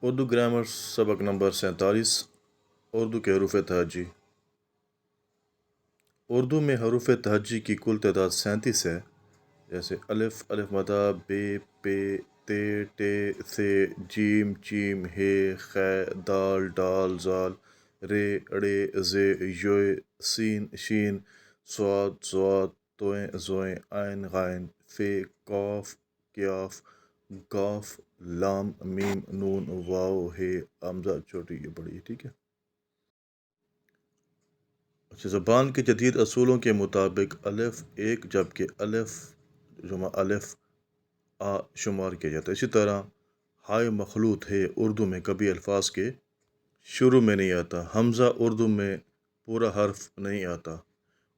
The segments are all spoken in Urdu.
اردو گرامر سبق نمبر 47 اردو کے حروف تہجی۔ اردو میں حروف تہجی کی کل تعداد 37 ہے، جیسے الف، الف مدہ، بے، پے، تے، ٹے، ثے، جیم، چیم، ہے، خے، دال، ڈال، زال، رے، ڑے، زے، یوئے، سین، شین، صاد، ضاد، طوئیں، زوئیں، عین، غین، فے، قاف، کیاف، قاف، لام، میم، نون، واو، ہے، حمزہ چھوٹی یہ بڑی، ٹھیک ہے۔ اچھا، زبان کے جدید اصولوں کے مطابق الف ایک جبکہ الف جمع الف آ شمار کیا جاتا ہے۔ اسی طرح ہائے مخلوط ہے اردو میں کبھی الفاظ کے شروع میں نہیں آتا۔ حمزہ اردو میں پورا حرف نہیں آتا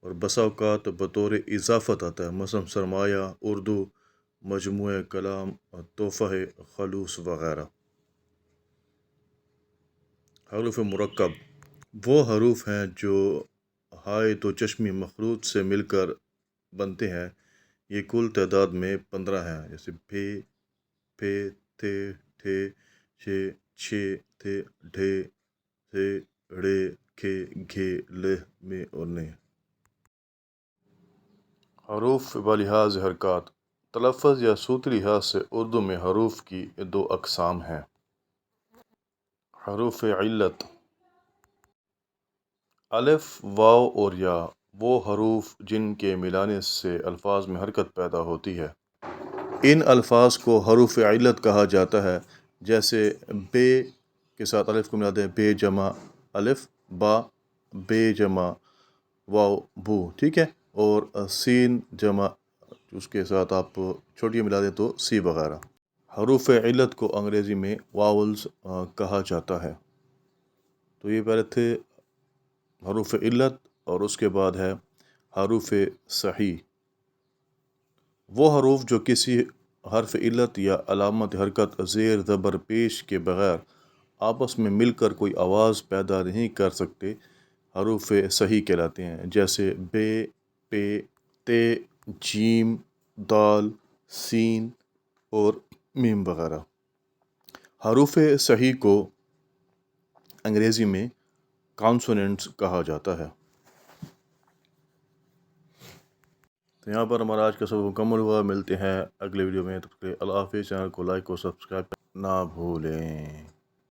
اور بسا اوقات بطور اضافت آتا ہے، مثلا سرمایہ اردو، مجموعہ کلام، تحفہ خلوص وغیرہ۔ حروف مرکب وہ حروف ہیں جو ہائے دو چشمی مخلوط سے مل کر بنتے ہیں۔ یہ کل تعداد میں 15 ہیں، جیسے بھے، پھے، تھے، ٹھے، چھے، چھے، تھے، ڈھے، ثے، ڑے، کھے، گھے، لہ، مے اور نے۔ حروف بلحاظ حرکات تلفظ یا صوتی لحاظ سے اردو میں حروف کی 2 اقسام ہیں۔ حروف علت الف، واو اور یا وہ حروف جن کے ملانے سے الفاظ میں حرکت پیدا ہوتی ہے، ان الفاظ کو حروف علت کہا جاتا ہے۔ جیسے بے کے ساتھ الف کو ملا دیں، بے جمع الف با، بے جمع واو بو، ٹھیک ہے، اور سین جمع اس کے ساتھ آپ چھوٹی ملا دیں تو سی وغیرہ۔ حروف علت کو انگریزی میں واولز کہا جاتا ہے۔ تو یہ پہلے تھے حروف علت اور اس کے بعد ہے حروف صحیح، وہ حروف جو کسی حرف علت یا علامت حرکت زیر زبر پیش کے بغیر آپس میں مل کر کوئی آواز پیدا نہیں کر سکتے، حروف صحیح کہلاتے ہیں۔ جیسے بے، پے، تے، جیم، دال، سین اور میم وغیرہ۔ حروف صحیح کو انگریزی میں کانسوننٹس کہا جاتا ہے۔ تو یہاں پر ہمارا آج کا سبق مکمل ہوا۔ ملتے ہیں اگلے ویڈیو میں، تب تک کے لیے اللہ حافظ۔ چینل کو لائک اور سبسکرائب نہ بھولیں۔